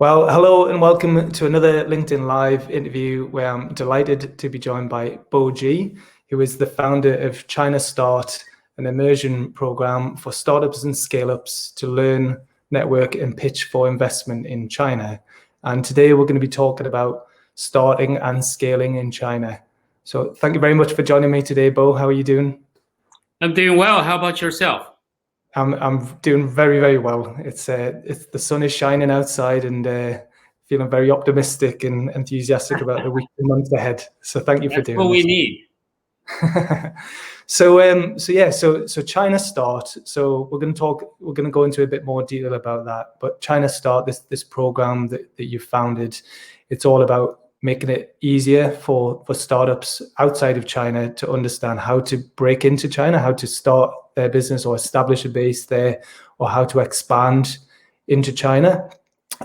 Well, hello and welcome to another LinkedIn Live interview where I'm delighted to be joined by Bo G, who is the founder of China Start, an immersion program for startups and scale-ups to learn, network, and pitch for investment in China. And today we're going to be talking about starting and scaling in China. So thank you very much for joining me today, Bo. How are you doing? I'm doing well. How about yourself? I'm doing very, very well. It's the sun is shining outside and feeling very optimistic and enthusiastic about the week and months ahead. So thank you for doing what this. we need. So China Start. So we're going to go into a bit more detail about that. But China Start, this program that you founded, it's all about making it easier for startups outside of China to understand how to break into China, how to start their business or establish a base there, or how to expand into China.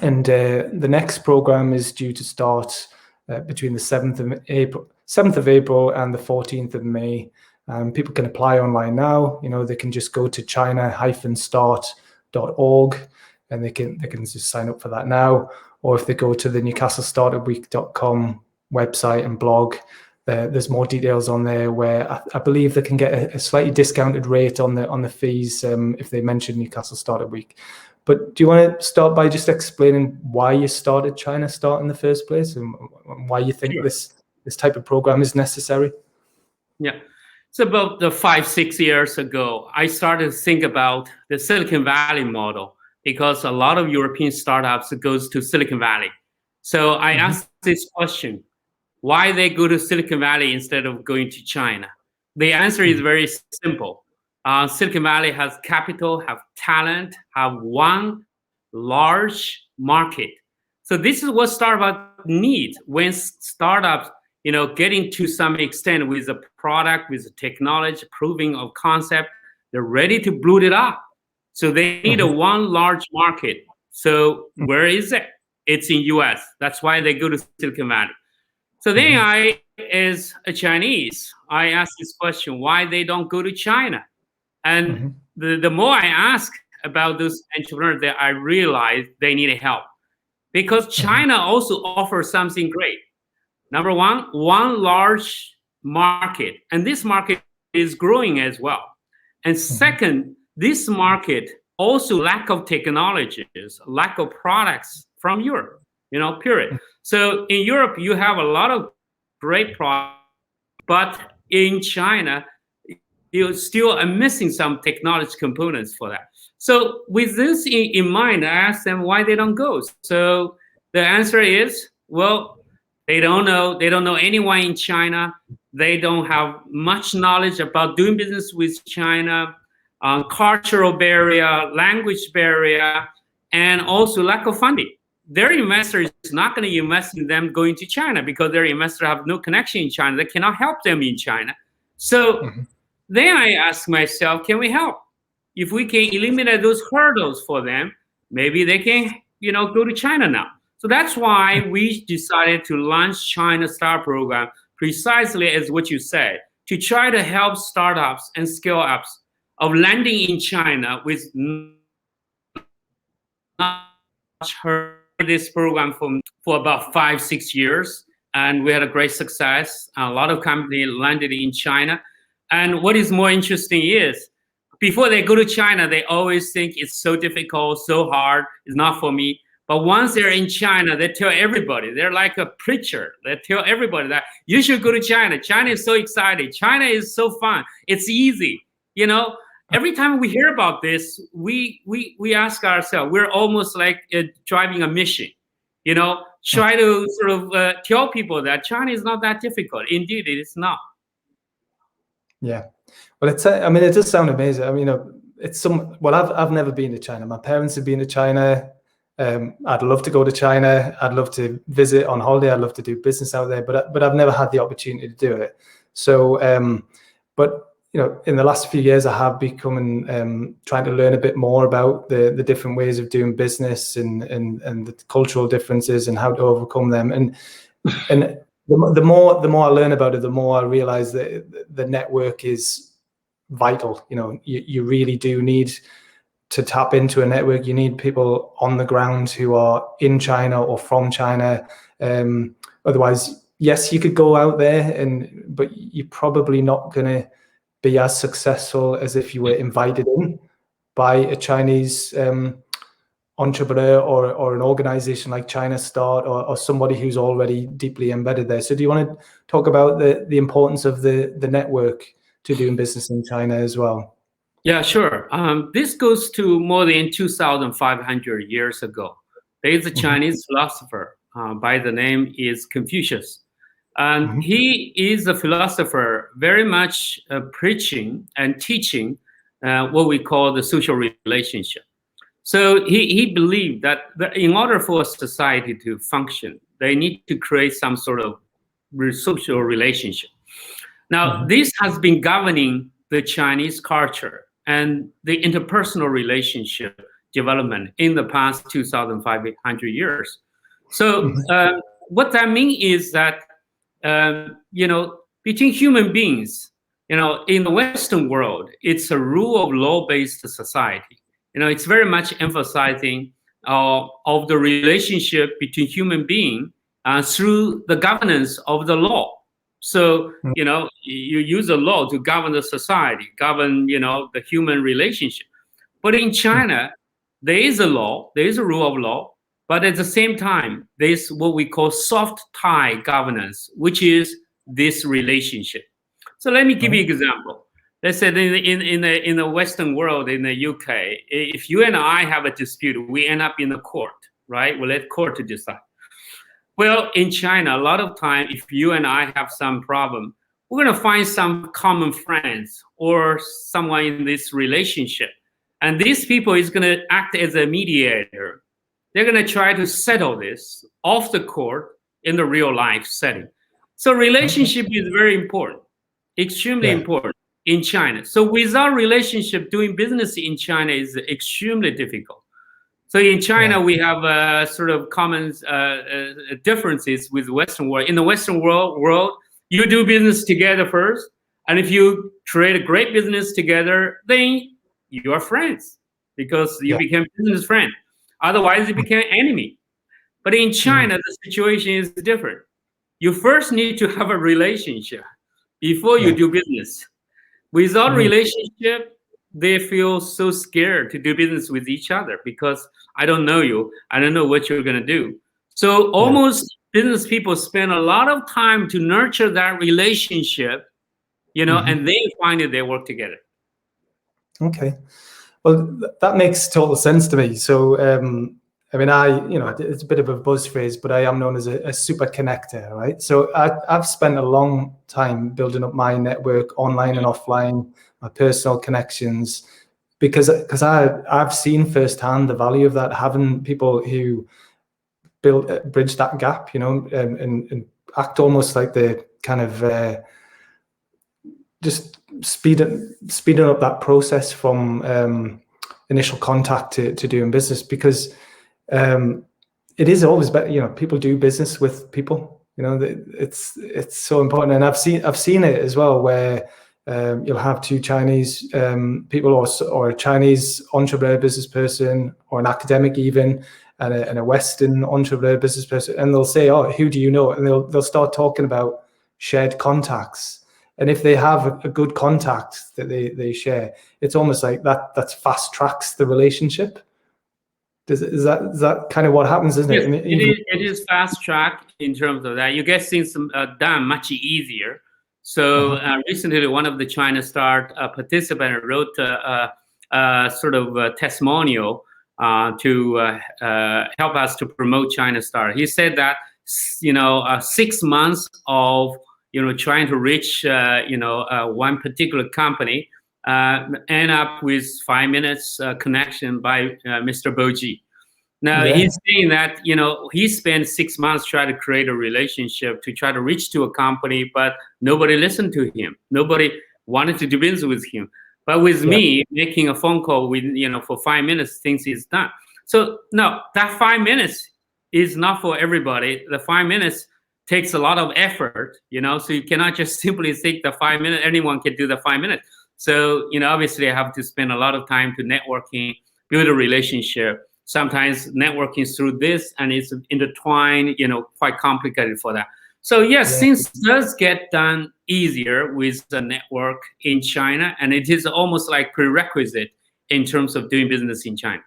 And the next program is due to start between the 7th of April and the 14th of May. People can apply online now. They can just go to china-start.org and they can just sign up for that now. Or if they go to the newcastlestartupweek.com website and blog, there's more details on there where I believe they can get a slightly discounted rate on the fees if they mention Newcastle Startup Week. But do you want to start by just explaining why you started China Start in the first place and why you think this type of program is necessary? Yeah. So about 5-6 years ago, I started to think about the Silicon Valley model because a lot of European startups goes to Silicon Valley. So I asked this question: why they go to Silicon Valley instead of going to China? The answer is very simple. Silicon Valley has capital, have talent, have one large market. So this is what startups need when startups, getting to some extent with a product, with a technology, proving of concept, they're ready to blow it up. So they need a one large market. So where is it? It's in US. That's why they go to Silicon Valley. So then I, as a Chinese, I ask this question: why they don't go to China? And the more I ask about those entrepreneurs, that I realize they need help, because China also offers something great. Number one large market, and this market is growing as well. And second, this market also lack of technologies, lack of products from Europe, period. So in Europe, you have a lot of great products, but in China, you still are missing some technology components for that. So with this in mind, I asked them why they don't go. So the answer is, well, they don't know anyone in China. They don't have much knowledge about doing business with China, cultural barrier, language barrier, and also lack of funding. Their investor is not going to invest in them going to China because their investor have no connection in China. They cannot help them in China. So then I ask myself, can we help? If we can eliminate those hurdles for them, maybe they can, go to China now. So that's why we decided to launch China Start program, precisely as what you said, to try to help startups and scale-ups of landing in China with this program for about 5-6 years, and we had a great success. A lot of companies landed in China. And what is more interesting is, before they go to China, they always think it's so difficult, so hard, it's not for me. But once they're in China, they tell everybody, they're like a preacher. They tell everybody that you should go to China. China is so exciting. China is so fun. It's easy. Every time we hear about this, we ask ourselves, we're almost like driving a mission, try to sort of tell people that China is not that difficult. Indeed, it is not. Yeah. Well, it does sound amazing. I've never been to China. My parents have been to China. I'd love to go to China. I'd love to visit on holiday. I'd love to do business out there, but I've never had the opportunity to do it. So, but in the last few years, I have become trying to learn a bit more about the different ways of doing business and the cultural differences and how to overcome them. And the more I learn about it, the more I realize that the network is vital. You really do need to tap into a network, you need people on the ground who are in China or from China. Otherwise, yes, you could go out there, but you're probably not going to be as successful as if you were invited in by a Chinese entrepreneur or an organization like China Start or somebody who's already deeply embedded there. So do you want to talk about the importance of the network to doing business in China as well? Yeah, sure. This goes to more than 2,500 years ago. There is a Chinese philosopher by the name is Confucius. And he is a philosopher very much preaching and teaching what we call the social relationship. So he believed that in order for a society to function, they need to create some sort of social relationship. Now, this has been governing the Chinese culture and the interpersonal relationship development in the past 2,500 years. So what that means is that, between human beings, in the Western world, it's a rule of law-based society. It's very much emphasizing of the relationship between human beings through the governance of the law. So, you use the law to govern the society, govern, the human relationship. But in China, there is a law, there is a rule of law, but at the same time, there's what we call soft tie governance, which is this relationship. So let me give you an example. Let's say in the Western world, in the UK, if you and I have a dispute, we end up in the court, right? We let court to decide. Well, in China, a lot of time, if you and I have some problem, we're going to find some common friends or someone in this relationship. And these people is going to act as a mediator. They're going to try to settle this off the court in the real life setting. So relationship is very important, extremely important in China. So without relationship, doing business in China is extremely difficult. So in China, we have sort of common differences with the Western world. In the Western world, you do business together first. And if you create a great business together, then you are friends because you became business friend. Otherwise, you became enemy. But in China, the situation is different. You first need to have a relationship before you do business. Without relationship, they feel so scared to do business with each other because I don't know you. I don't know what you're going to do. So almost business people spend a lot of time to nurture that relationship, and then finally they work together. Okay. Well, that makes total sense to me. So, I mean, it's a bit of a buzz phrase, but I am known as a super connector, right? So I've spent a long time building up my network online and offline, my personal connections, because I've seen firsthand the value of that, having people who bridge that gap, and act almost like the kind of just speeding up that process from initial contact to doing business, because it is always better. People do business with people. It's so important, and I've seen it as well where you'll have two Chinese people or a Chinese entrepreneur business person or an academic even, and a Western entrepreneur business person, and they'll say, "Oh, who do you know?" And they'll start talking about shared contacts. And if they have a good contact that they share, it's almost like that fast tracks the relationship. Is that kind of what happens, isn't it? Yes, it is fast track in terms of that. You get things done much easier. So recently, one of the China Start participants wrote a sort of a testimonial to help us to promote China Start. He said that 6 months of trying to reach one particular company end up with 5 minutes connection by Mr. Boji. Now he's saying that he spent 6 months trying to create a relationship to try to reach to a company, but nobody listened to him. Nobody wanted to do business with him. But with me making a phone call with for 5 minutes, things is done. So no, that 5 minutes is not for everybody. The 5 minutes takes a lot of effort, so you cannot just simply take the 5 minutes. Anyone can do the 5 minutes. So, obviously I have to spend a lot of time to networking, build a relationship. Sometimes networking through this, and it's intertwined, quite complicated for that. So yes, things does get done easier with the network in China, and it is almost like prerequisite in terms of doing business in China.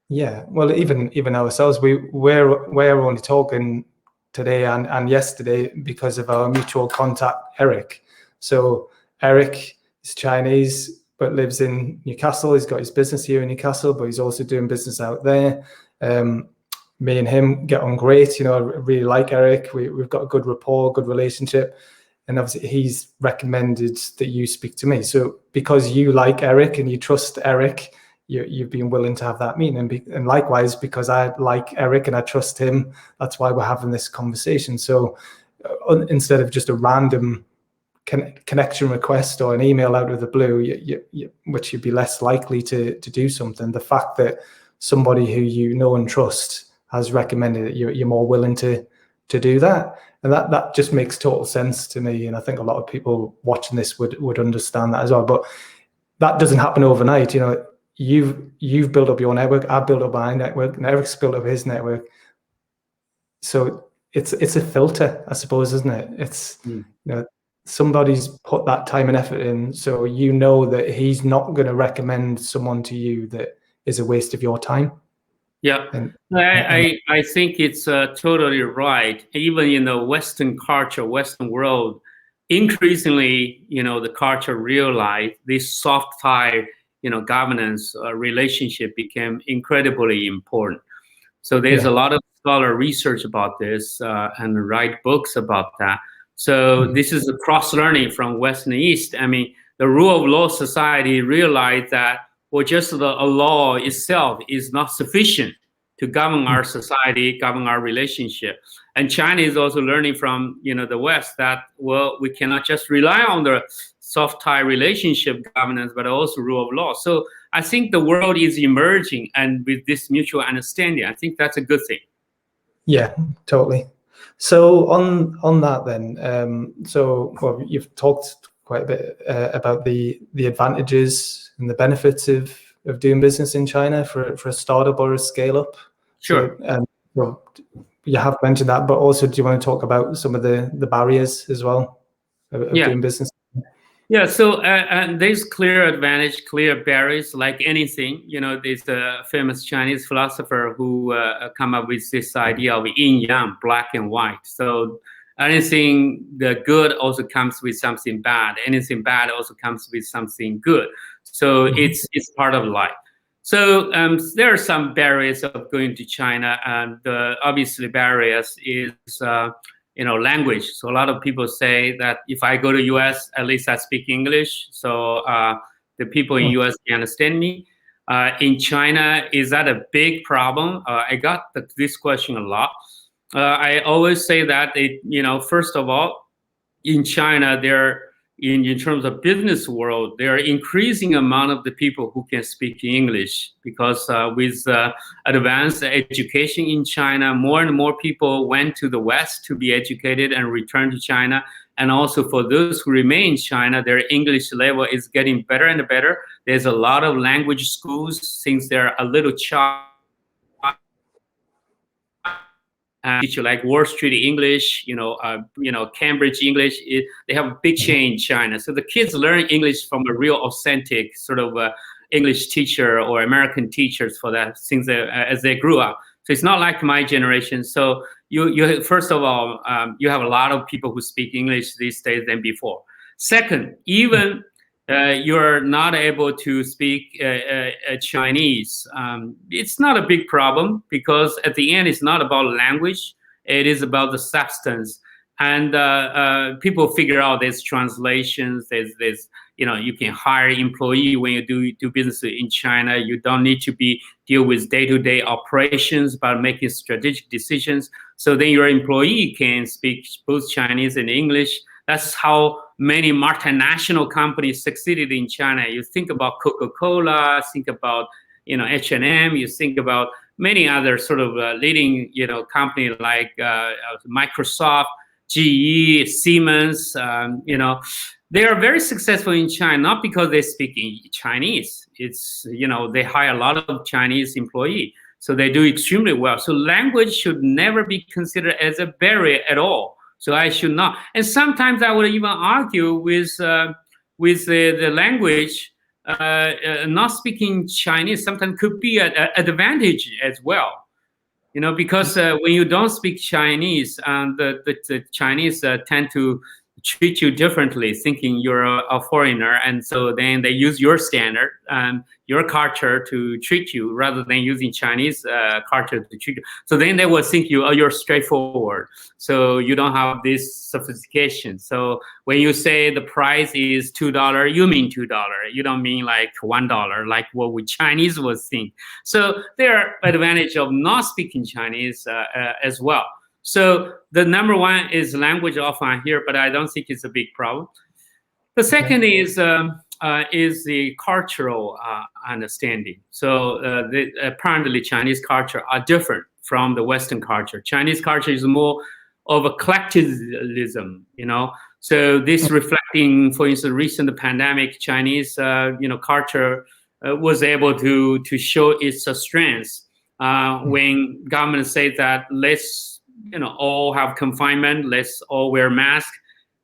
Yeah, well, even ourselves, we're only talking today and yesterday because of our mutual contact, Eric. So Eric is Chinese but lives in Newcastle. He's got his business here in Newcastle, but he's also doing business out there. Me and him get on great. I really like Eric. We've got a good rapport, good relationship. And obviously he's recommended that you speak to me. So because you like Eric and you trust Eric, you've been willing to have that meeting. And likewise, because I like Eric and I trust him, that's why we're having this conversation. So instead of just a random connection request or an email out of the blue, which you'd be less likely to do something, the fact that somebody who you know and trust has recommended it, you're more willing to do that. And that just makes total sense to me. And I think a lot of people watching this would understand that as well. But that doesn't happen overnight. You've built up your network, I've built up my network, and Eric's built up his network. So it's a filter, I suppose, isn't it? It's somebody's put that time and effort in, so that he's not going to recommend someone to you that is a waste of your time. Yeah, I think it's totally right. Even in the Western culture, Western world, increasingly, the culture realized this soft tie, governance relationship became incredibly important. So there's a lot of scholar research about this and write books about that. So this is a cross-learning from West and East. I mean, the rule of law society realized that, well, just a law itself is not sufficient to govern our society, govern our relationship. And China is also learning from, the West that, well, we cannot just rely on the soft tie relationship governance, but also rule of law. So I think the world is emerging, and with this mutual understanding, I think that's a good thing. Yeah, totally. So on that then, you've talked quite a bit about the advantages and the benefits of doing business in China for a startup or a scale up. Sure. So, you have mentioned that, but also, do you want to talk about some of the barriers as well of doing business? Yeah, so there's clear advantage, clear barriers, like anything. There's a famous Chinese philosopher who come up with this idea of yin yang, black and white. So anything the good also comes with something bad. Anything bad also comes with something good. So it's part of life. So there are some barriers of going to China, and obviously barriers is language. So a lot of people say that if I go to US, at least I speak English. So the people in US can understand me. In China, is that a big problem? I got this question a lot. I always say that, first of all, in China, in terms of business world, there are increasing amount of the people who can speak English, because with advanced education in China, more and more people went to the West to be educated and returned to China. And also for those who remain in China, their English level is getting better and better. There's a lot of language schools since they're a little child. Teach you like Wall Street English, Cambridge English. They have a big chain in China. So the kids learn English from a real authentic sort of English teacher or American teachers for that since as they grew up. So it's not like my generation. So you first of all, you have a lot of people who speak English these days than before. Second, even you're not able to speak Chinese. It's not a big problem, because at the end, it's not about language. It is about the substance. And people figure out there's translations. There's you can hire employee when you do business in China. You don't need to deal with day-to-day operations, but making strategic decisions. So then your employee can speak both Chinese and English. That's how many multinational companies succeeded in China. You think about Coca-Cola, think about H&M, you think about many other sort of leading company like Microsoft, GE, Siemens. They are very successful in China, not because they speak in Chinese. it's they hire a lot of Chinese employees, so they do extremely well. So language should never be considered as a barrier at all. So I should not. And sometimes I would even argue with the language. Not speaking Chinese sometimes could be an advantage as well. Because when you don't speak Chinese, the Chinese tend to treat you differently, thinking you're a foreigner, and so then they use your standard and your culture to treat you rather than using Chinese culture to treat you. So then they will think you're straightforward, so you don't have this sophistication. So when you say the price is $2, you mean $2. You don't mean like $1, like what we Chinese would think. So there are advantage of not speaking Chinese as well. So the number one is language often I hear, but I don't think it's a big problem. The second is the cultural understanding. So apparently Chinese culture are different from the Western culture. Chinese culture is more of a collectivism, So this reflecting, for instance, recent pandemic, Chinese culture was able to show its strengths when government say that let's all have confinement, let's all wear masks.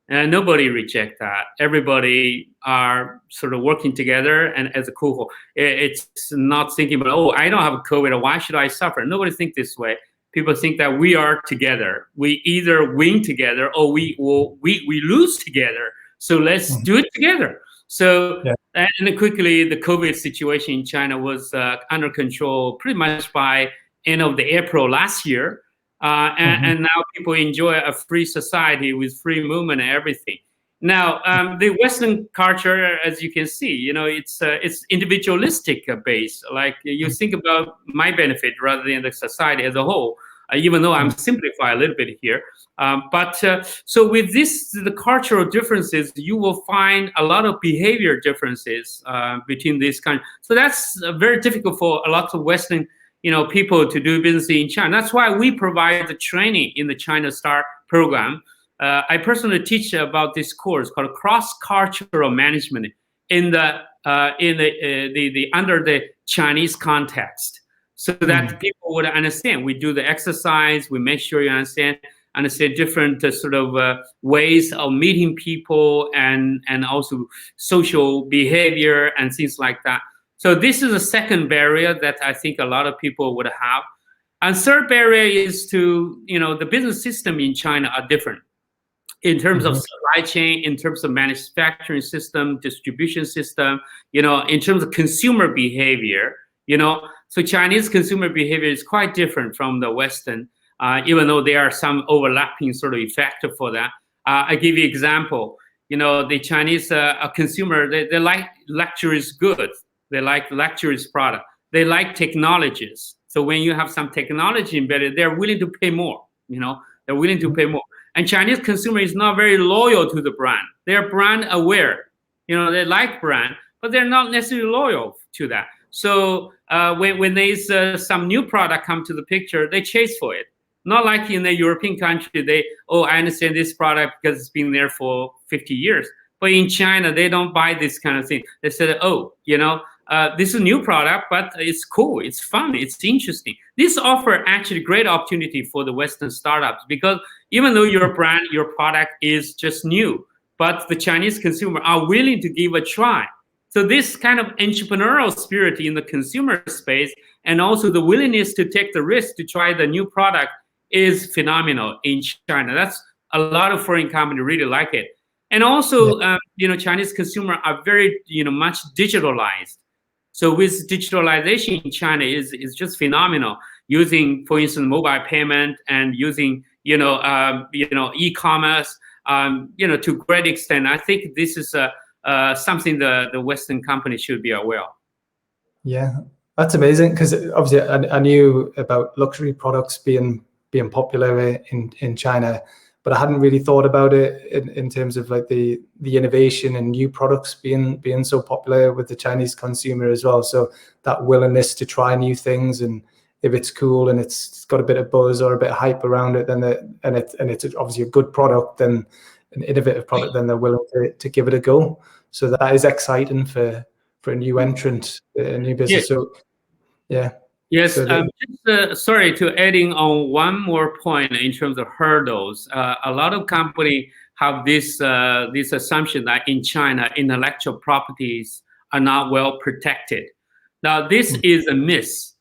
And nobody reject that. Everybody are sort of working together and as a cool. It's not thinking about, oh, I don't have COVID, why should I suffer? Nobody think this way. People think that we are together. We either win together or we lose together. So let's do it together. So and then quickly the COVID situation in China was under control pretty much by end of the April last year. And now people enjoy a free society with free movement and everything. Now, the Western culture, as you can see, it's individualistic based. Like you think about my benefit rather than the society as a whole. Even though I'm simplifying a little bit here, so with the cultural differences, you will find a lot of behavior differences between these countries. So that's very difficult for a lot of Western people to do business in China. That's why we provide the training in the China Star program. I personally teach about this course called cross-cultural management in the under the Chinese context, so that people would understand. We do the exercise. We make sure you understand different sort of ways of meeting people and also social behavior and things like that. So this is a second barrier that I think a lot of people would have. And third barrier is the business system in China are different in terms of supply chain, in terms of manufacturing system, distribution system, in terms of consumer behavior, So Chinese consumer behavior is quite different from the Western, even though there are some overlapping sort of effect for that. I give you an example. The Chinese consumer, they like luxurious goods. They like luxurious product. They like technologies. So when you have some technology embedded, they're willing to pay more. They're willing to pay more. And Chinese consumer is not very loyal to the brand. They're brand aware. They like brand, but they're not necessarily loyal to that. So when there's some new product come to the picture, they chase for it. Not like in the European country, I understand this product because it's been there for 50 years. But in China, they don't buy this kind of thing. They said, this is a new product, but it's cool, it's fun, it's interesting. This offer actually great opportunity for the Western startups, because even though your brand, your product is just new, but the Chinese consumer are willing to give a try. So this kind of entrepreneurial spirit in the consumer space, and also the willingness to take the risk to try the new product, is phenomenal in China. That's a lot of foreign companies really like it. And also, Chinese consumer are very, much digitalized. So with digitalization in China is just phenomenal. Using, for instance, mobile payment and using, e-commerce, to great extent. I think this is something the Western companies should be aware of. Yeah, that's amazing, because obviously I knew about luxury products being popular in China, but I hadn't really thought about it in terms of like the innovation and new products being so popular with the Chinese consumer as well. So that willingness to try new things, and if it's cool and it's got a bit of buzz or a bit of hype around it, then it's obviously a good product, then an innovative product, then they're willing to give it a go. So that is exciting for a new entrant, a new business. So yeah. Yes, So just, sorry to adding on one more point in terms of hurdles. A lot of companies have this assumption that in China, intellectual properties are not well protected. Now, this is a myth.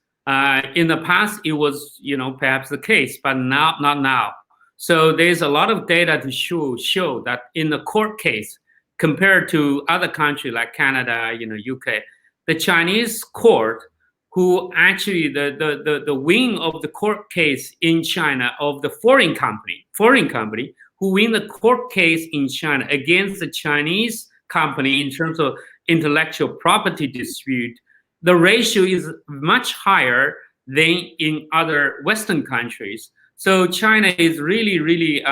In the past, it was, perhaps the case, but now, not now. So there's a lot of data to show that in the court case, compared to other countries like Canada, UK, the Chinese court, who actually the wing of the court case in China of the foreign company who win the court case in China against the Chinese company in terms of intellectual property dispute, the ratio is much higher than in other Western countries. So China is really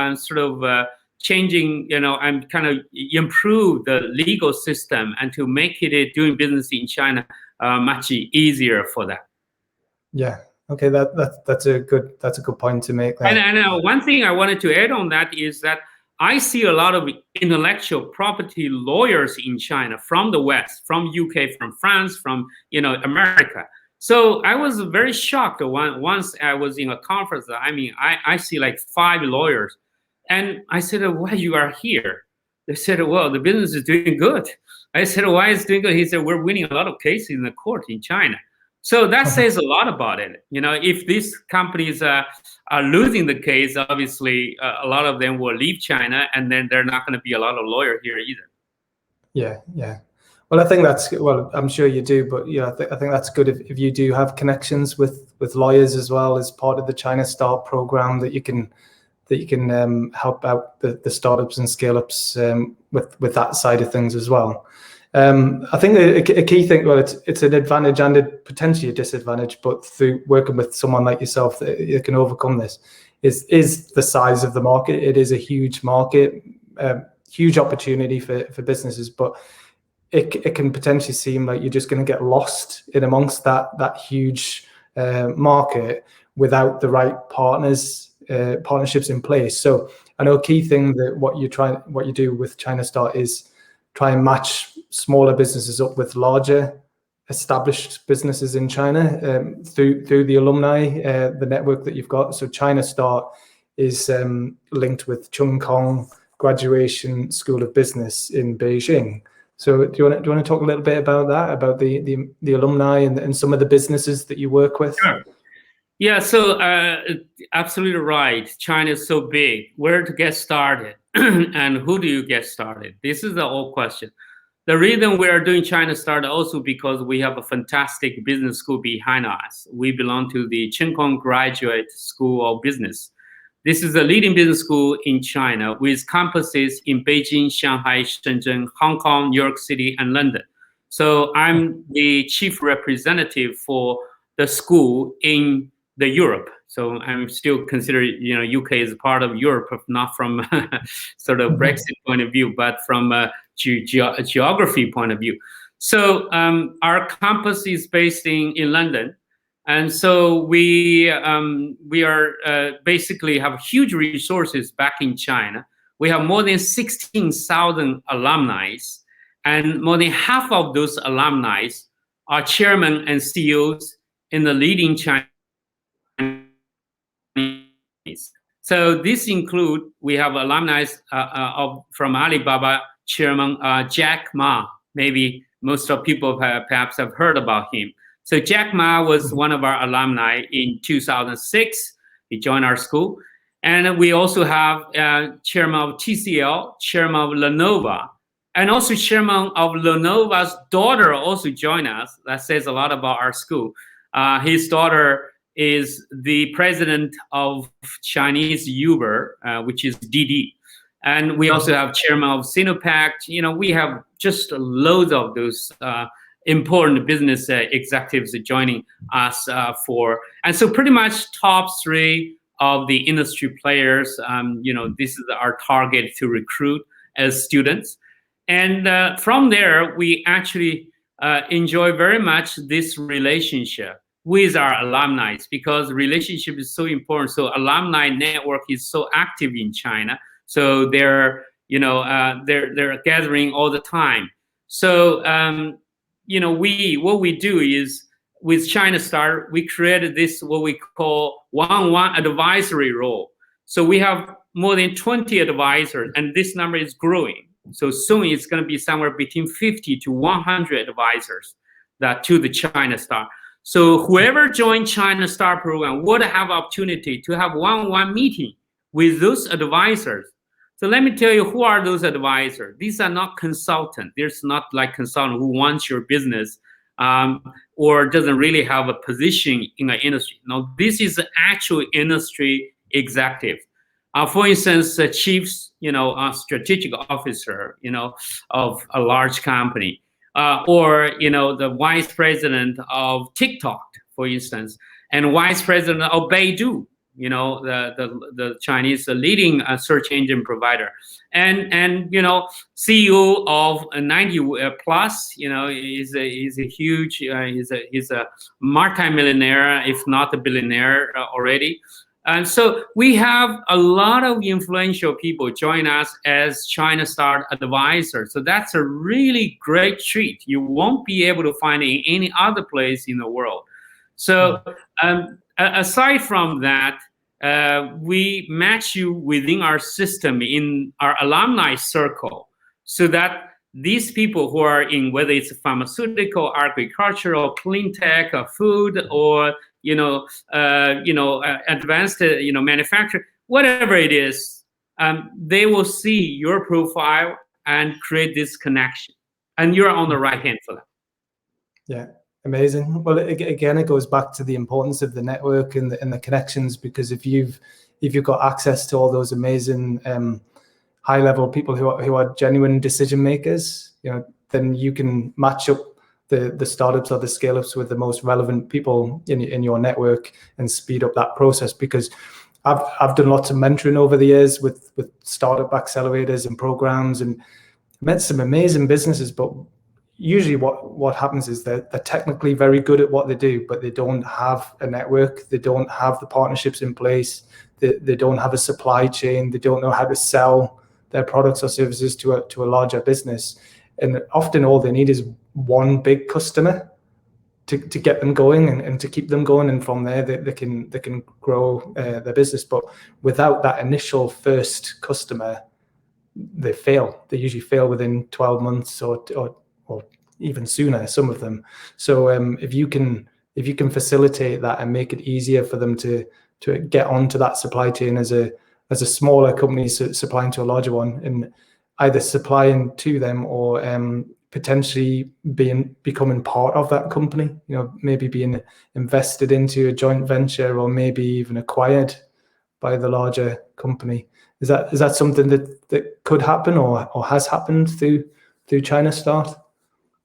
changing, and kind of improve the legal system and to make it doing business in China much easier for that. Yeah. Okay. That's a good point to make there. And one thing I wanted to add on that is that I see a lot of intellectual property lawyers in China from the West, from UK, from France, from America. So I was very shocked once I was in a conference. I mean, I see like 5 lawyers, and I said, "Why you are here?" They said, "Well, the business is doing good." I said, "Why is it doing good?" He said, "We're winning a lot of cases in the court in China." So that says a lot about it. If these companies are losing the case, obviously a lot of them will leave China, and then there are not going to be a lot of lawyers here either. Yeah, yeah. Well, I think I'm sure you do, but yeah, I think that's good if you do have connections with lawyers as well as part of the China Start program, that you can help out the startups and scale ups with that side of things as well. I think a key thing, well, it's an advantage and potentially a disadvantage, but through working with someone like yourself, that you can overcome this, is the size of the market. It is a huge market, huge opportunity for businesses, but it can potentially seem like you're just going to get lost in amongst that huge market without the right partnerships in place. So I know a key thing that what you do with China Start is try and match smaller businesses up with larger established businesses in China through the alumni, the network that you've got. So China Start is linked with Chung Kong Graduation School of Business in Beijing. So do you want to talk a little bit about that, about the alumni and some of the businesses that you work with? Sure. Yeah, so absolutely right. China is so big. Where to get started, and who do you get started? This is the old question. The reason we are doing China Start also because we have a fantastic business school behind us. We belong to the Chung Kong Graduate School of Business. This is a leading business school in China with campuses in Beijing, Shanghai, Shenzhen, Hong Kong, New York City, and London. So I'm the chief representative for the school in the Europe. So I'm still considered, UK is part of Europe, not from sort of Brexit point of view, but from a geography point of view. So our campus is based in London. And so we are basically have huge resources back in China. We have more than 16,000 alumni, and more than half of those alumni are chairmen and CEOs in the leading Chinese. So this include, we have alumni from Alibaba chairman Jack Ma. Maybe most of people perhaps have heard about him. So Jack Ma was one of our alumni in 2006. He joined our school. And we also have chairman of TCL, chairman of Lenovo, and also chairman of Lenovo's daughter also joined us. That says a lot about our school. His daughter is the president of Chinese Uber, which is Didi. And we also have chairman of Sinopact. We have just loads of those important business executives joining us and so pretty much top 3 of the industry players. This is our target to recruit as students. And from there, we actually enjoy very much this relationship with our alumni, because relationship is so important. So alumni network is so active in China. So they're gathering all the time. So what we do is with China Star, we created this what we call one-on-one advisory role. So we have more than 20 advisors, and this number is growing. So soon it's going to be somewhere between 50 to 100 advisors that to the China Star. So whoever joined China Star program would have opportunity to have one-on-one meeting with those advisors. So let me tell you, who are those advisors? These are not consultants. There's not like consultant who wants your business or doesn't really have a position in an industry. No, this is the actual industry executive. For instance, the chief, strategic officer, of a large company, or the vice president of TikTok, for instance, and vice president of Baidu, the Chinese leading search engine provider, and CEO of 90 plus, is a huge, he's a multi-millionaire, if not a billionaire already. And so we have a lot of influential people join us as China Star advisors. So that's a really great treat. You won't be able to find it in any other place in the world. So aside from that, we match you within our system in our alumni circle, so that these people who are in, whether it's pharmaceutical, agricultural, clean tech, food, or advanced manufacturing, whatever it is, they will see your profile and create this connection, and you're on the right hand for that. Yeah. Amazing. Well, again, it goes back to the importance of the network and the connections, because if you've got access to all those amazing high level people who are genuine decision makers, then you can match up the startups or the scale ups with the most relevant people in your network and speed up that process. Because I've done lots of mentoring over the years with startup accelerators and programs, and met some amazing businesses, but usually what happens is they're technically very good at what they do, but they don't have a network, they don't have the partnerships in place, they don't have a supply chain, they don't know how to sell their products or services to a larger business. And often all they need is one big customer to get them going and to keep them going, and from there they can grow their business. But without that initial first customer, they fail. They usually fail within 12 months or even sooner, some of them. So if you can facilitate that and make it easier for them to get onto that supply chain as a smaller company supplying to a larger one, and either supplying to them or potentially becoming part of that company, maybe being invested into a joint venture, or maybe even acquired by the larger company. Is that something that could happen or has happened through China Start?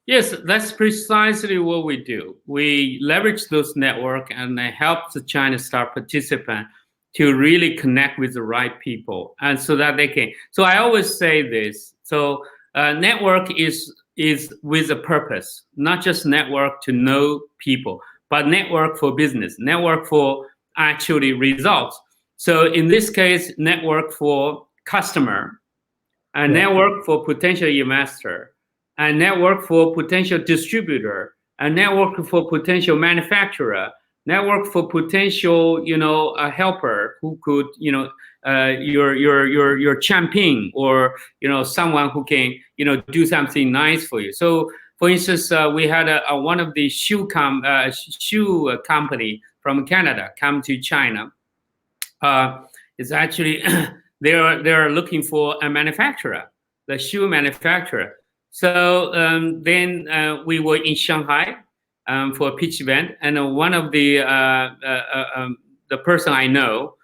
Yes, that's precisely what we do. We leverage those network and help the China Star participant to really connect with the right people, and so that they can. So I always say this. So network is with a purpose, not just network to know people, but network for business, network for actually results. So in this case, network for customer, a network for potential investor, a network for potential distributor, a network for potential manufacturer, network for potential, a helper who could, your champion, or, someone who can, do something nice for you. So, for instance, we had one of the shoe company from Canada come to China. It's actually they're looking for a manufacturer, the shoe manufacturer. So then we were in Shanghai for a pitch event, and one of the person I know,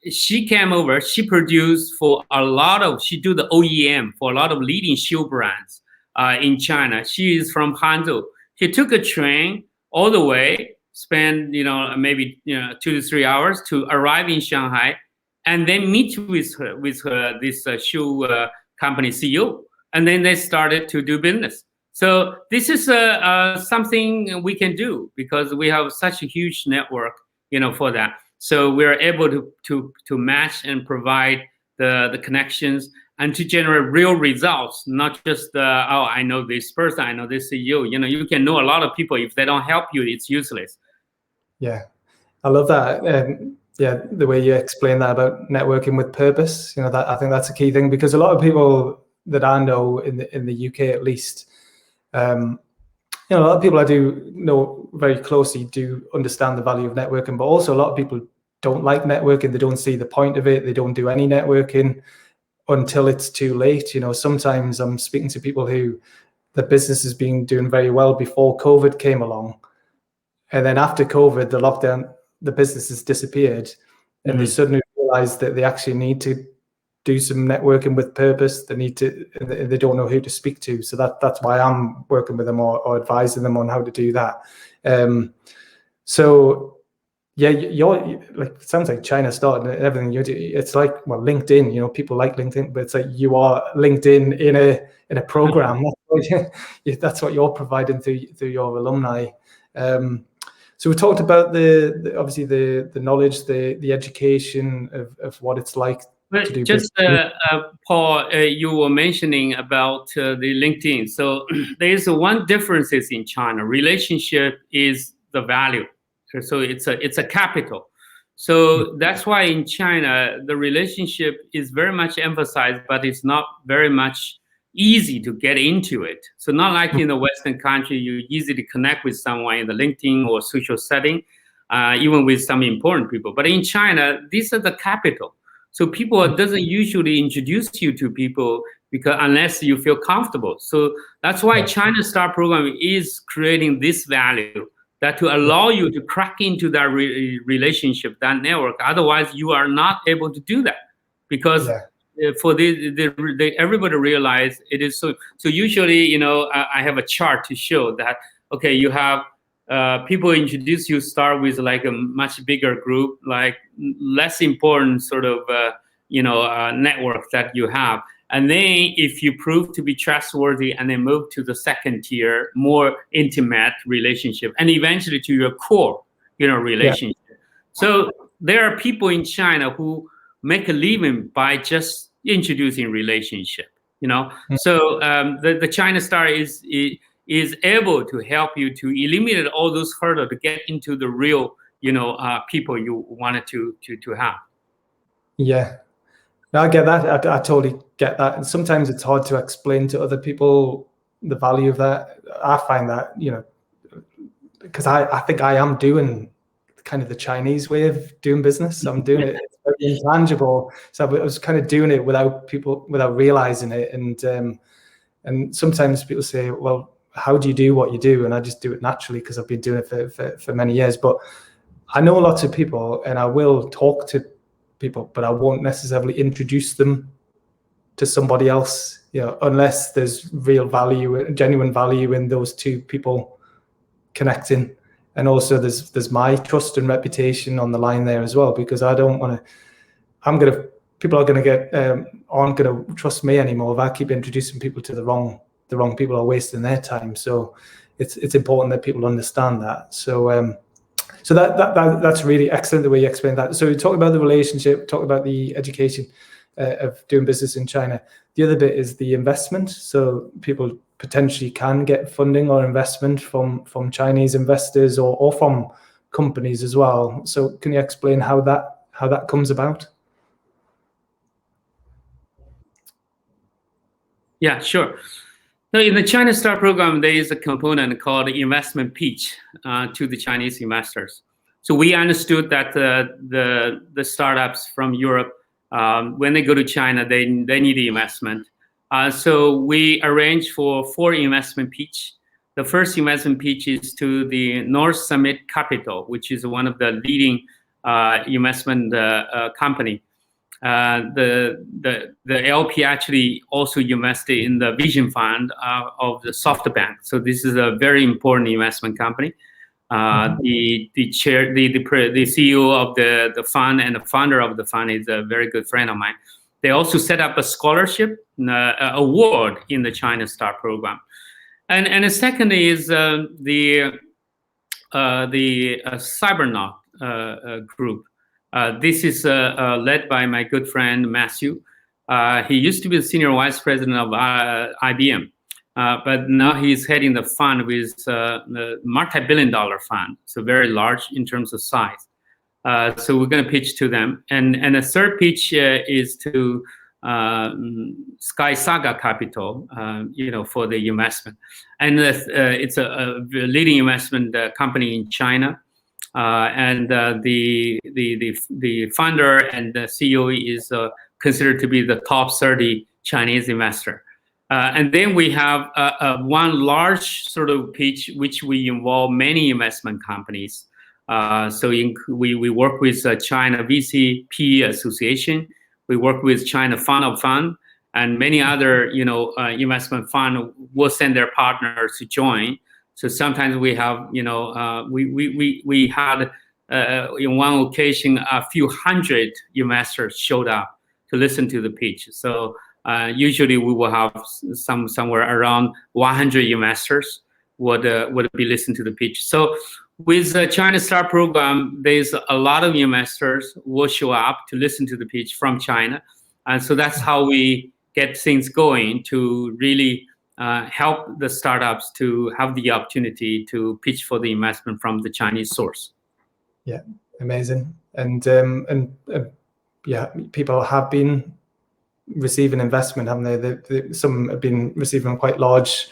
she came over. She produced she do the OEM for a lot of leading shoe brands in China. She is from Hangzhou. She took a train all the way, spend maybe 2 to 3 hours to arrive in Shanghai, and then meet with her this shoe company CEO. And then they started to do business. So this is something we can do because we have such a huge network, for that. So we're able to match and provide the connections. and to generate real results, not just oh, I know this person, I know this CEO. You can know a lot of people. If they don't help you, it's useless. Yeah, I love that. Yeah, the way you explain that about networking with purpose. That I think that's a key thing, because a lot of people that I know in the UK at least, a lot of people I do know very closely do understand the value of networking, but also a lot of people don't like networking. They don't see the point of it. They don't do any networking until it's too late. Sometimes I'm speaking to people who the business has been doing very well before COVID came along, and then after COVID, the lockdown, the business has disappeared, and they suddenly realize that they actually need to do some networking with purpose. They need to, and they don't know who to speak to. So that's why I'm working with them or advising them on how to do that. So yeah, you're like, it sounds like China started and everything you do. It's like, well, LinkedIn, people like LinkedIn, but it's like you are LinkedIn in a program. That's what you're providing through your alumni. So we talked about the obviously the knowledge, the education of what it's like to do just business. Paul, you were mentioning about the LinkedIn. So there is one difference is in China. Relationship is the value. So it's a capital. So that's why in China the relationship is very much emphasized, but it's not very much easy to get into it. So not like in the Western country, you easily connect with someone in the LinkedIn or social setting, even with some important people. But in China, these are the capital. So people doesn't usually introduce you to people because unless you feel comfortable. So that's why China Star Program is creating this value that to allow you to crack into that relationship, that network. Otherwise, you are not able to do that because for everybody realize it is so. So usually, I have a chart to show that, okay, you have people introduce you, start with like a much bigger group, like less important sort of network that you have, and then if you prove to be trustworthy, and then move to the second tier, more intimate relationship, and eventually to your core relationship. So there are people in China who make a living by just introducing relationship. So the China Star is able to help you to eliminate all those hurdles to get into the real, people you wanted to have. Yeah, no, I get that. I totally get that. And sometimes it's hard to explain to other people the value of that. I find that, because I think I am doing kind of the Chinese way of doing business. I'm doing it, it's very intangible. So I was kind of doing it without realizing it. And sometimes people say, well, how do you do what you do? And I just do it naturally because I've been doing it for many years. But I know lots of people, and I will talk to people, but I won't necessarily introduce them to somebody else, unless there's real value, genuine value in those two people connecting. And also there's my trust and reputation on the line there as well, because I don't want to, people aren't going to trust me anymore if I keep introducing people to the wrong people, are wasting their time. So it's important that people understand that. So that's really excellent the way you explained that. So we talked about the relationship, talked about the education of doing business in China. The other bit is the investment. So people potentially can get funding or investment from Chinese investors or from companies as well. So can you explain how that comes about? Yeah, sure. So in the China Star Program, there is a component called investment pitch to the Chinese investors. So we understood that the startups from Europe, when they go to China, they need investment. So we arranged for 4 investment pitch. The first investment pitch is to the North Summit Capital, which is one of the leading investment company. The LP actually also invested in the Vision Fund of the SoftBank. So this is a very important investment company. The CEO of the fund and the founder of the fund is a very good friend of mine. They also set up a scholarship award in the China Star Program, and the second is the Cybernaut group. This is led by my good friend Matthew. He used to be the senior vice president of IBM, but now he's heading the fund with the multi-billion-dollar fund, so very large in terms of size. So we're going to pitch to them, and the third pitch is to Sky Saga Capital, for the investment, and it's a leading investment company in China, and the founder and the CEO is considered to be the top 30 Chinese investor. And then we have one large sort of pitch, which we involve many investment companies. So we work with China VCP Association. We work with China Fund of Fund, and many other investment fund will send their partners to join. So sometimes we have we had in one occasion a few hundred investors showed up to listen to the pitch. So usually we will have somewhere around 100 investors would be listening to the pitch. So with the China Star program, there's a lot of investors will show up to listen to the pitch from China. And so that's how we get things going to really help the startups to have the opportunity to pitch for the investment from the Chinese source. Yeah, amazing. And yeah, people have been receiving investment, haven't they? Some have been receiving quite large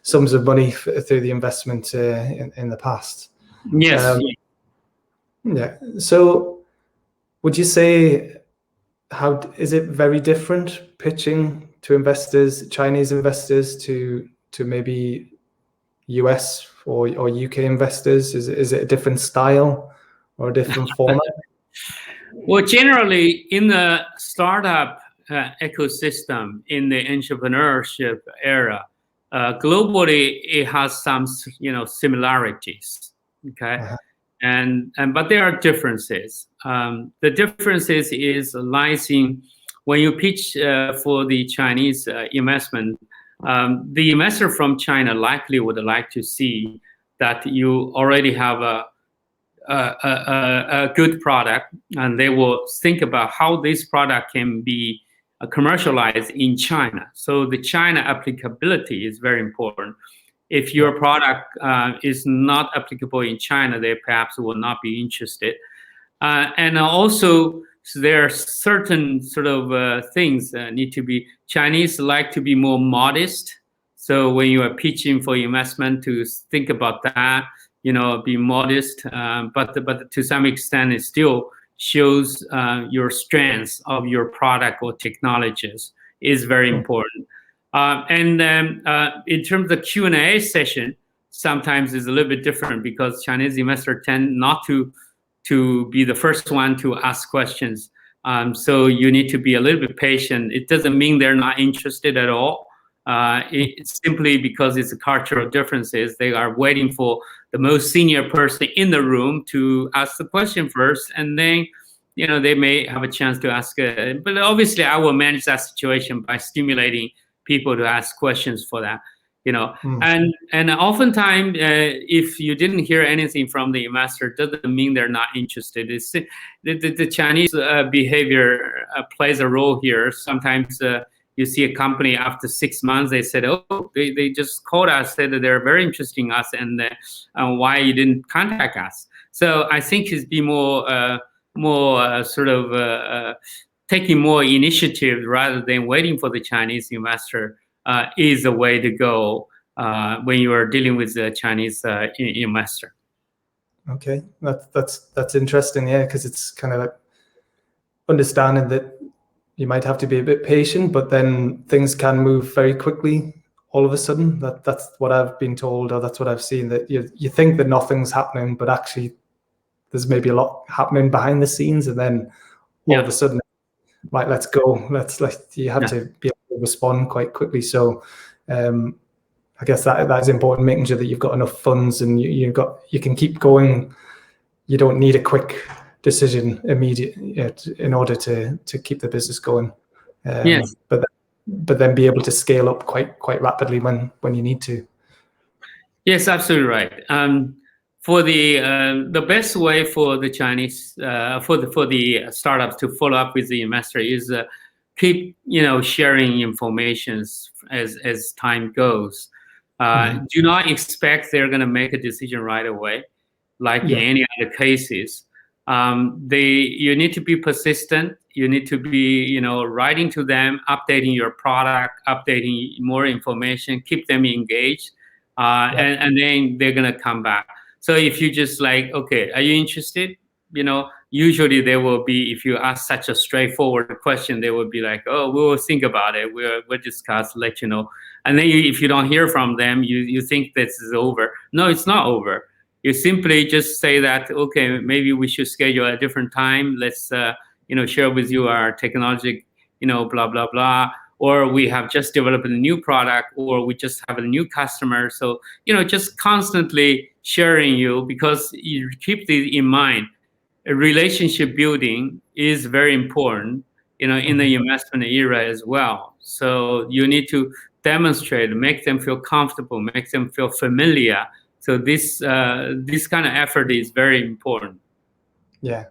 sums of money through the investment in the past. Yes. Yeah. So would you say, how is it very different pitching to investors, Chinese investors, to maybe US or UK investors? Is it a different style or a different format? Well, generally in the startup ecosystem, in the entrepreneurship era, globally it has some similarities. Okay. But there are differences. The differences lies in when you pitch for the Chinese investment, the investor from China likely would like to see that you already have a good product, and they will think about how this product can be commercialized in China. So the China applicability is very important. If your product is not applicable in China, they perhaps will not be interested. And also, there are certain sort of things that need to be. Chinese like to be more modest. So when you are pitching for investment, to think about that, be modest. But to some extent, it still shows your strengths of your product or technologies is very important. And then in terms of Q&A session, sometimes it's a little bit different because Chinese investors tend not to be the first one to ask questions. So you need to be a little bit patient. It doesn't mean they're not interested at all. It's simply because it's a cultural differences. They are waiting for the most senior person in the room to ask the question first, and then they may have a chance to ask it. But obviously, I will manage that situation by stimulating people to ask questions for that, and oftentimes if you didn't hear anything from the investor, doesn't mean they're not interested. It's the Chinese behavior plays a role here. Sometimes you see a company after 6 months, they said, they just called us, said that they're very interested in us, and why you didn't contact us. So I think it's be more sort of taking more initiative rather than waiting for the Chinese investor is the way to go when you are dealing with the Chinese investor. Okay, that's interesting, yeah, because it's kind of like understanding that you might have to be a bit patient, but then things can move very quickly all of a sudden. That's what I've been told, or that's what I've seen, that you think that nothing's happening, but actually there's maybe a lot happening behind the scenes, and then all of a sudden, right, let's go. You have to be able to respond quite quickly. So I guess that is important, making sure that you've got enough funds and you can keep going. You don't need a quick decision immediate in order to keep the business going. Yes. But then be able to scale up quite rapidly when you need to. Yes, absolutely right. For the best way for the Chinese for the startups to follow up with the investor is keep sharing information as time goes. Do not expect they're going to make a decision right away, like in any other cases. You need to be persistent. You need to be, writing to them, updating your product, updating more information, keep them engaged, and then they're gonna come back. So if you just like, okay, are you interested? Usually they will be, if you ask such a straightforward question, they will be like, oh, we will think about it. We'll discuss, let you know. And then if you don't hear from them, you think this is over. No, it's not over. You simply just say that, okay, maybe we should schedule a different time. Let's, share with you our technology, blah, blah, blah. Or we have just developed a new product, or we just have a new customer. So, just constantly sharing you, because you keep this in mind. Relationship building is very important, in the investment era as well. So you need to demonstrate, make them feel comfortable, make them feel familiar. So this kind of effort is very important. Yeah.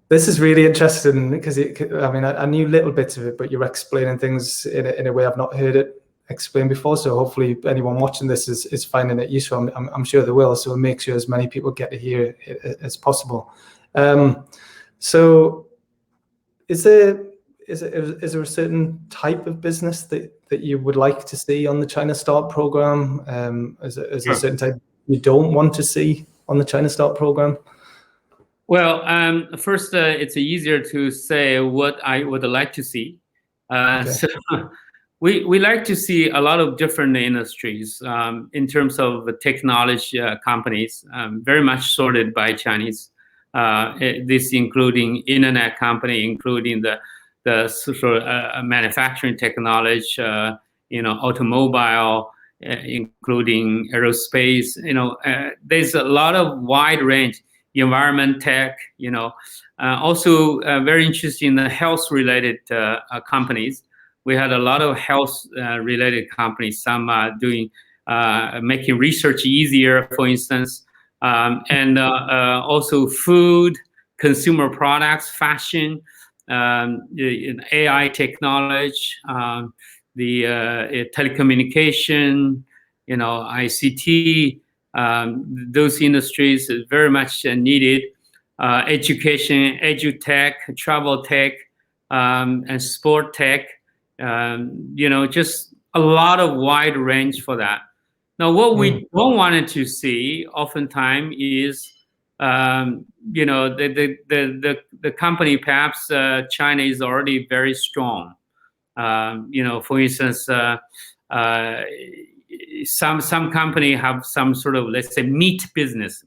This is really interesting because I knew little bits of it, but you're explaining things in a way I've not heard it explained before. So hopefully anyone watching this is finding it useful. I'm sure they will. So make sure as many people get to hear it as possible. So is there a certain type of business that you would like to see on the China Start program? Is there a certain type you don't want to see on the China Start program? Well, first, it's easier to say what I would like to see. So we like to see a lot of different industries in terms of technology companies, very much sorted by Chinese. This including internet company, including the sort of manufacturing technology, automobile, including aerospace. There's a lot of wide range. Environment tech, also very interesting in the health related companies. We had a lot of health related companies, some doing making research easier, for instance, and also food, consumer products, fashion, AI technology, the telecommunication, ICT. Those industries is very much needed. Education, edutech, travel tech, and sport tech. Just a lot of wide range for that. Now, what we don't want to see oftentimes is, the company, perhaps China is already very strong. For instance, some company have some sort of, let's say, meat business.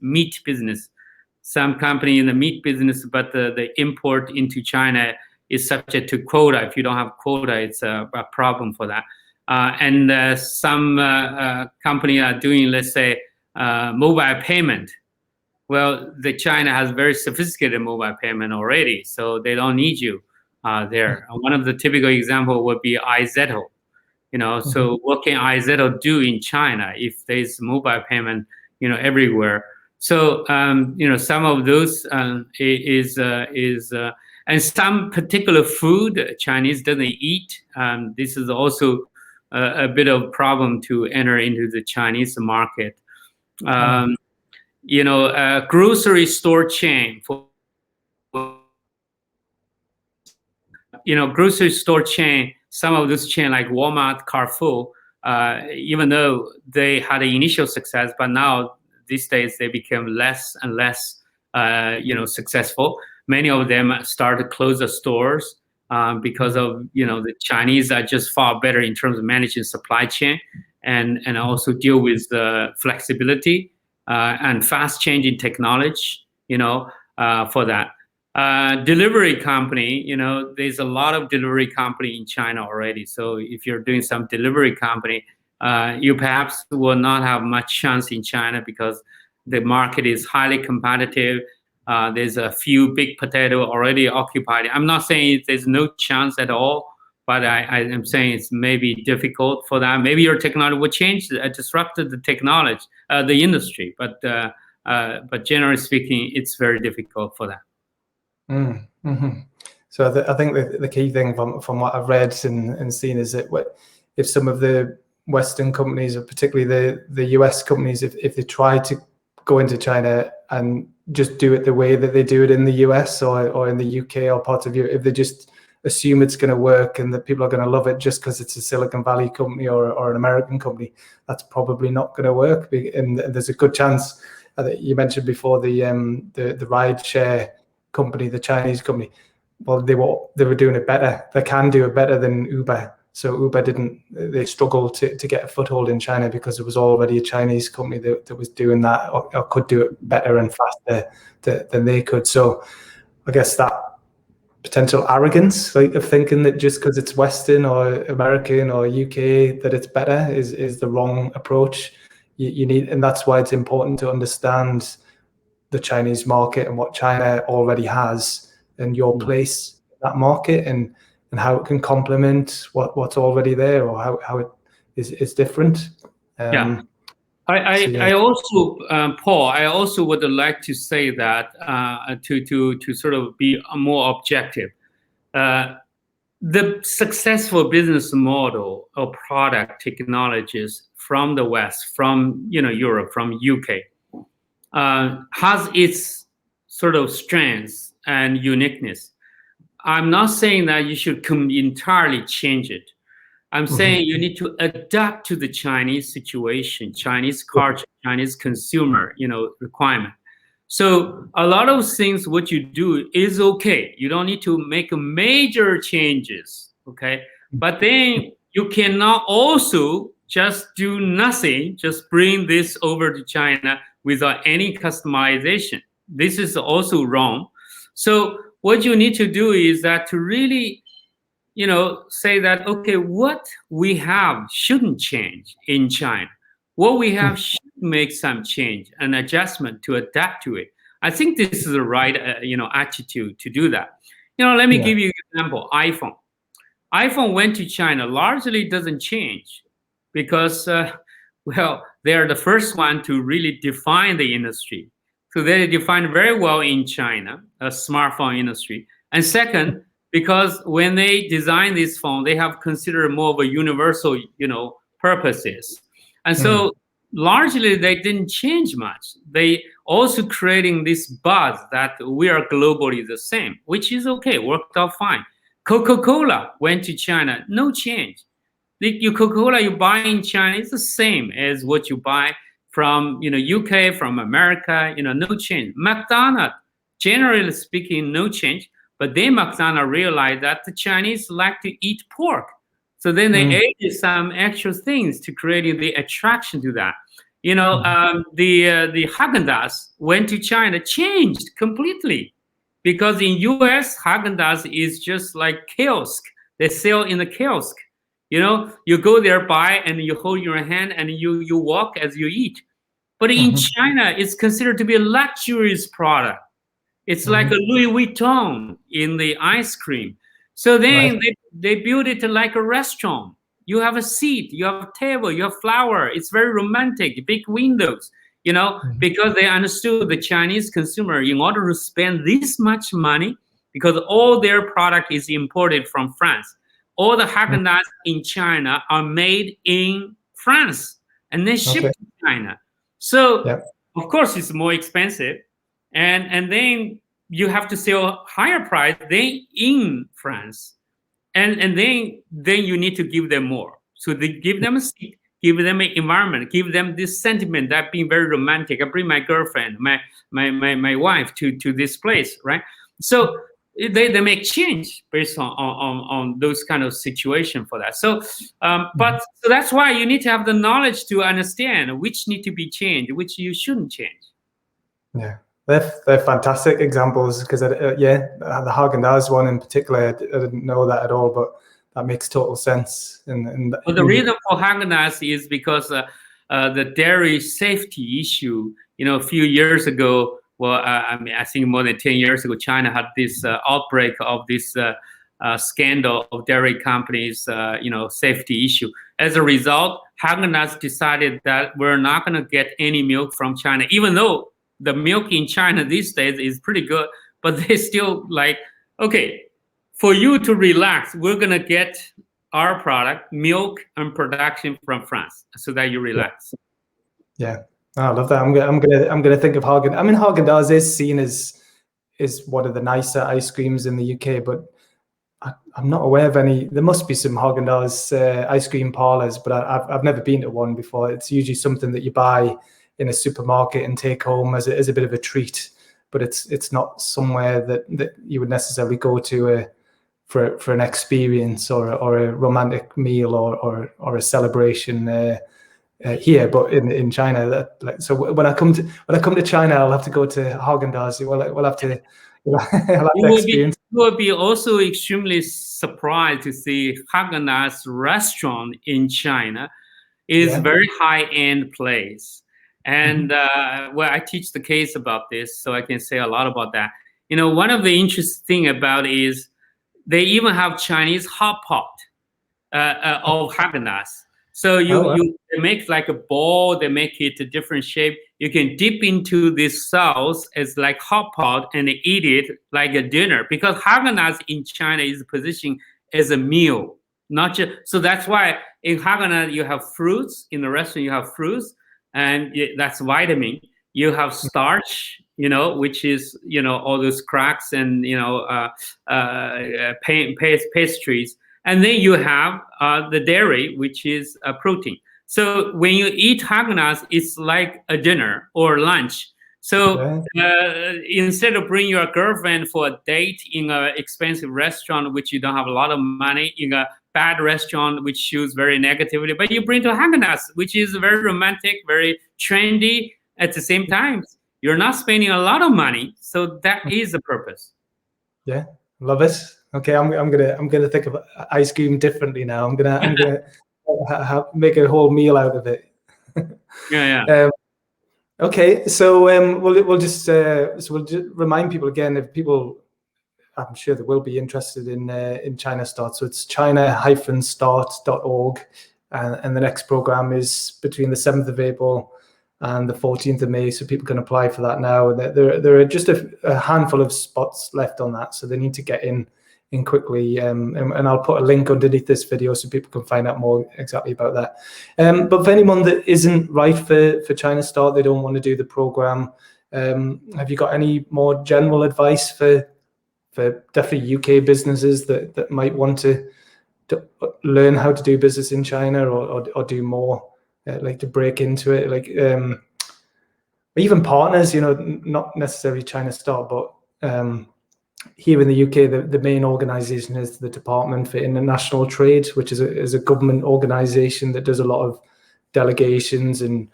Some company in the meat business, but the import into China is subject to quota. If you don't have quota, it's a problem for that. And some company are doing, let's say, mobile payment. Well, China has very sophisticated mobile payment already, so they don't need you there. One of the typical example would be iZettle. So what can iZettle do in China if there's mobile payment, everywhere? So, some of those and some particular food Chinese doesn't eat. This is also a bit of problem to enter into the Chinese market. Grocery store chain grocery store chain, some of this chain like Walmart, Carrefour, even though they had an initial success, but now these days they become less and less, successful. Many of them start to close the stores because of, the Chinese are just far better in terms of managing supply chain and also deal with the flexibility and fast changing technology, for that. Delivery company, there's a lot of delivery company in China already. So if you're doing some delivery company, you perhaps will not have much chance in China because the market is highly competitive. There's a few big potato already occupied. I'm not saying there's no chance at all, but I am saying it's maybe difficult for that. Maybe your technology will change, disrupt the technology, the industry. But generally speaking, it's very difficult for that. So I think the key thing from what I've read and seen is that if some of the Western companies, or particularly the US companies, if they try to go into China and just do it the way that they do it in the US or in the UK or parts of Europe, if they just assume it's going to work and that people are going to love it just because it's a Silicon Valley company or an American company, that's probably not going to work. And there's a good chance that you mentioned before the ride share company, the Chinese company. Well, they were doing it better. They can do it better than Uber. So Uber they struggled to get a foothold in China because it was already a Chinese company that was doing that or could do it better and faster than they could. So I guess that potential arrogance, like of thinking that just because it's Western or American or UK that it's better is the wrong approach. You need, and that's why it's important to understand the Chinese market and what China already has and your place in that market and how it can complement what's already there or how it is different. I also, Paul, I also would like to say that to sort of be more objective, the successful business model of product technologies from the West, from Europe, from UK, has its sort of strengths and uniqueness. I'm not saying that you should entirely change it. I'm saying you need to adapt to the Chinese situation, Chinese culture, Chinese consumer, requirement. So a lot of things, what you do is okay. You don't need to make major changes, okay? But then you cannot also just do nothing, just bring this over to China without any customization. This is also wrong. So what you need to do is that to really say that, okay, what we have shouldn't change in China. What we have should make some change and adjustment to adapt to it. I think this is the right, attitude to do that. Let me give you an example. iPhone. iPhone went to China, largely doesn't change because, they are the first one to really define the industry. So they define very well in China, a smartphone industry. And second, because when they design this phone, they have considered more of a universal, purposes. And so largely they didn't change much. They also creating this buzz that we are globally the same, which is okay, worked out fine. Coca-Cola went to China, no change. The Coca-Cola you buy in China is the same as what you buy from UK, from America, no change. McDonald's, generally speaking, no change. But then McDonald's realized that the Chinese like to eat pork. So then they added some extra things to create the attraction to that. The Haagen-Dazs went to China, changed completely. Because in US, Haagen-Dazs is just like kiosk. They sell in the kiosk. You go there, buy, and you hold your hand and you walk as you eat. But in China, it's considered to be a luxurious product. It's like a Louis Vuitton in the ice cream. So then they build it like a restaurant. You have a seat, you have a table, you have flower. It's very romantic, big windows, because they understood the Chinese consumer, in order to spend this much money, because all their product is imported from France. All the Haagen-Dazs in China are made in France and then shipped to China. So, of course, it's more expensive. And then you have to sell higher price than in France. And then you need to give them more. So they give them a seat, give them an environment, give them this sentiment that being very romantic. I bring my girlfriend, my wife to this place, right? So they make change based on those kind of situation for that. So, so that's why you need to have the knowledge to understand which need to be changed, which you shouldn't change. Yeah. They're fantastic examples because, the Haagen-Dazs one in particular, I didn't know that at all, but that makes total sense. Well, the reason for Haagen-Dazs is because the dairy safety issue, a few years ago, I think more than 10 years ago, China had this outbreak of this scandal of dairy companies, safety issue. As a result, Haagen-Dazs decided that we're not going to get any milk from China, even though the milk in China these days is pretty good, but they still like, okay, for you to relax, we're gonna get our product, milk and production from France, so that you relax. Yeah, I love that. I'm gonna think of Haagen. I mean, Haagen-Dazs is seen as one of the nicer ice creams in the UK, but I'm not aware of any. There must be some Haagen-Dazs ice cream parlors, but I've never been to one before. It's usually something that you buy in a supermarket and take home as a bit of a treat, but it's not somewhere that you would necessarily go to for an experience or a romantic meal or a celebration here. But in China, so when I come to China, I'll have to go to Haagen-Dazs. We'll have to. I'll have to experience. You will be also extremely surprised to see Haagen-Dazs restaurant in China is very high-end place. And well, I teach the case about this, so I can say a lot about that. You know, one of the interesting thing about is they even have Chinese hot pot of Haagen-Dazs. So they make like a ball, they make it a different shape. You can dip into this sauce as like hot pot and eat it like a dinner, because Haagen-Dazs in China is positioned as a meal, not just. So that's why in Haagen-Dazs you have fruits. In the restaurant you have fruits, and that's vitamin. You have starch, you know, which is, you know, all those cracks and, you know, pastries. And then you have the dairy, which is a protein. So when you eat Haagen-Dazs, it's like a dinner or lunch. So instead of bringing your girlfriend for a date in an expensive restaurant, which you don't have a lot of money, in a bad restaurant, which shows very negatively, but you bring to Haagen-Dazs, which is very romantic, very trendy. At the same time, you're not spending a lot of money. So that is the purpose. Yeah, love it. Okay, I'm gonna think of ice cream differently now. I'm gonna make a whole meal out of it. Yeah. Okay, so we'll just remind people again, if people, I'm sure they will be interested in China Start. So it's china-start.org, and the next program is between the 7th of April and the 14th of May. So people can apply for that now. There are just a handful of spots left on that, so they need to get in quickly. And I'll put a link underneath this video so people can find out more exactly about that. But for anyone that isn't right for China Start, they don't want to do the program, have you got any more general advice for definitely UK businesses that might want to learn how to do business in China or do more, like to break into it, like even partners, you know, not necessarily China Start, but here in the UK, the main organization is the Department for International Trade, which is a government organization that does a lot of delegations and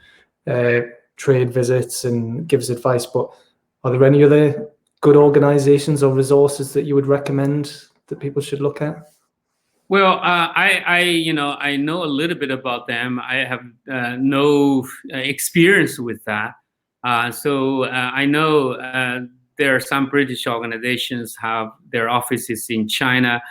trade visits and gives advice. But are there any other good organizations or resources that you would recommend that people should look at? Well, I know a little bit about them. I have no experience with that. So I know there are some British organizations have their offices in China,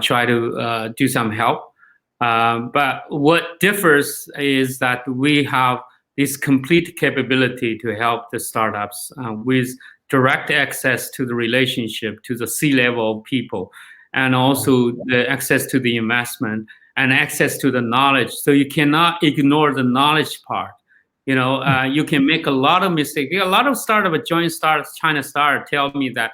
try to do some help. But what differs is that we have this complete capability to help the startups with direct access to the relationship, to the C-level people, and also the access to the investment and access to the knowledge. So you cannot ignore the knowledge part. You know, you can make a lot of mistakes. A lot of startup, joint startups, China Start, tell me that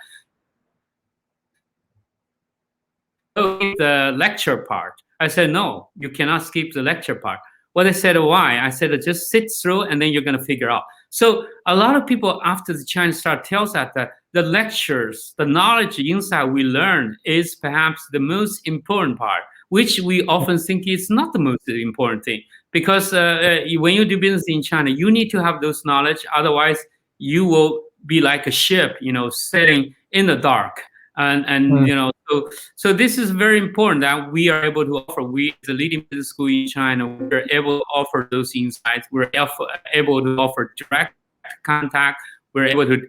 the lecture part. I said, no, you cannot skip the lecture part. Well, they said, why? I said, just sit through and then you're going to figure out. So a lot of people after the China Start tells us that the lectures, the knowledge insight we learn is perhaps the most important part, which we often think is not the most important thing. Because when you do business in China, you need to have those knowledge. Otherwise, you will be like a ship, you know, sailing in the dark. And you know, so this is very important that we are able to offer. We, the leading business school in China, we're able to offer those insights. We're able to offer direct contact. We're able to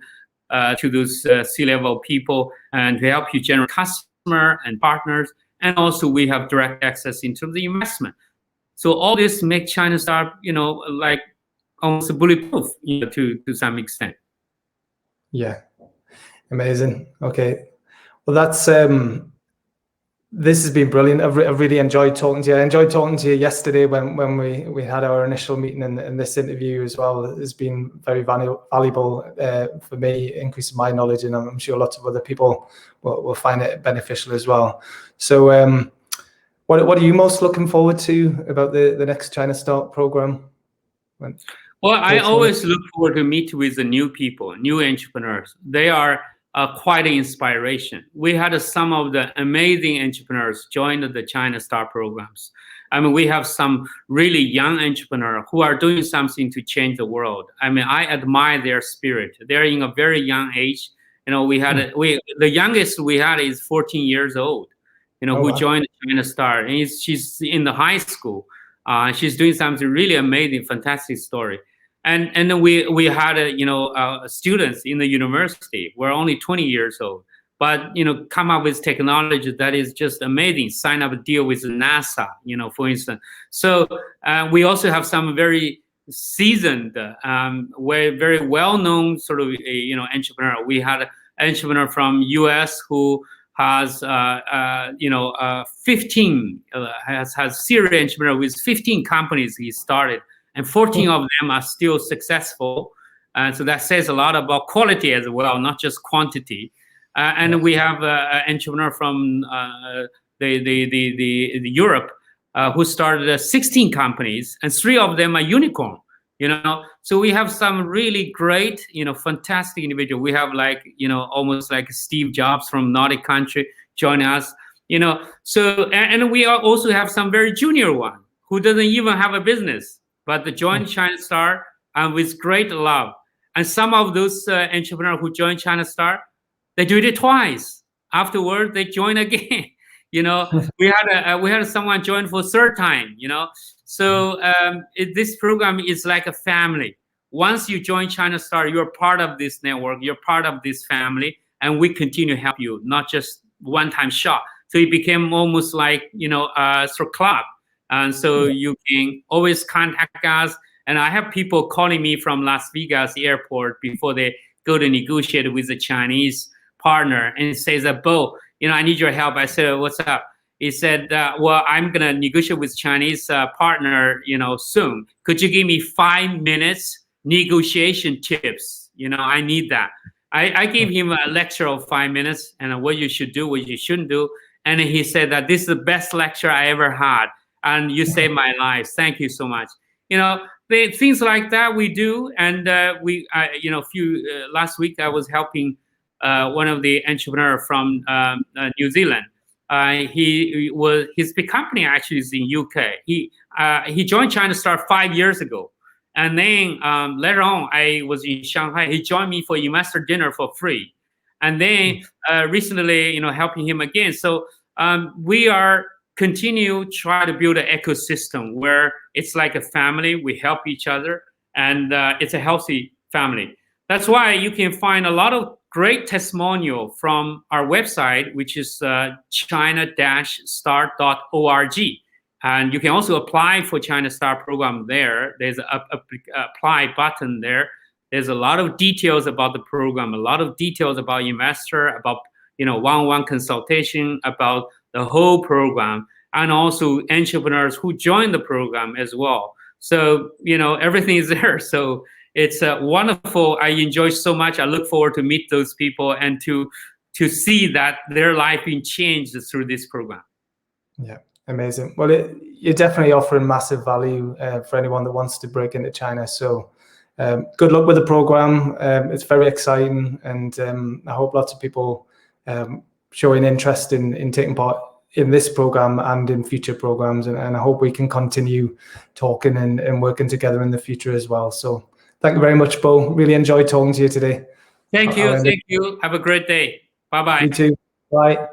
those C-level people and to help you generate customer and partners. And also we have direct access into the investment. So all this makes China Start, you know, like almost bulletproof, you know, to some extent. Yeah, amazing. Okay. Well, This has been brilliant. I've really enjoyed talking to you. I enjoyed talking to you yesterday when we had our initial meeting, and this interview as well has been very valuable for me, increasing my knowledge, and I'm sure lots of other people will find it beneficial as well. So what are you most looking forward to about the next China Start program? Well, I always look forward to meet with the new people, new entrepreneurs. They are quite an inspiration. We had some of the amazing entrepreneurs join the China Star programs. I mean, we have some really young entrepreneurs who are doing something to change the world. I mean, I admire their spirit. They're in a very young age. You know, the youngest we had is 14 years old. You know, who joined China Star, and she's in the high school. She's doing something really amazing, fantastic story. And then we had students in the university who are only 20 years old, but come up with technology that is just amazing. Sign up a deal with NASA, for instance. So we also have some very seasoned, very well-known sort of entrepreneur. We had an entrepreneur from U.S. who has 15 has serial entrepreneur with 15 companies he started. And 14 of them are still successful. So that says a lot about quality as well, not just quantity. And we have an entrepreneur from the Europe who started 16 companies, and 3 of them are unicorn. So we have some really great, fantastic individual. We have almost like Steve Jobs from Nordic country join us. So and we also have some very junior one who doesn't even have a business, but the join China Star and with great love. And some of those entrepreneurs who join China Star, they do it twice. Afterward, they join again. We had someone join for 3rd time. So this program is like a family. Once you join China Star, you're part of this network. You're part of this family, and we continue to help you, not just one-time shot. So it became almost like a sort of club. And so you can always contact us. And I have people calling me from Las Vegas airport before they go to negotiate with the Chinese partner and says that, Bo, I need your help. I said, what's up? He said, well, I'm going to negotiate with Chinese partner, soon. Could you give me 5 minutes negotiation tips? I need that. I gave him a lecture of 5 minutes and what you should do, what you shouldn't do. And he said that this is the best lecture I ever had. And you saved my life. Thank you so much. Things like that we do. And last week I was helping one of the entrepreneurs from New Zealand. His big company actually is in UK. He joined China Star 5 years ago. And then later on, I was in Shanghai. He joined me for investor dinner for free. And then recently, helping him again. So we are continue try to build an ecosystem where it's like a family. We help each other, and it's a healthy family. That's why you can find a lot of great testimonial from our website, which is china-start.org. And you can also apply for China Star program there. There's an apply button there. There's a lot of details about the program, a lot of details about investor, about one-on-one consultation, about the whole program, and also entrepreneurs who join the program as well. So, everything is there. So it's wonderful. I enjoy so much. I look forward to meet those people and to see that their life being changed through this program. Yeah, amazing. Well, you're definitely offering massive value for anyone that wants to break into China. So good luck with the program. It's very exciting, and I hope lots of people showing interest in taking part in this program and in future programs, and I hope we can continue talking and working together in the future as well. So thank you very much, Bo. Really enjoyed talking to you today. Thank you. Thank you. Have a great day. Bye-bye. You too. Bye.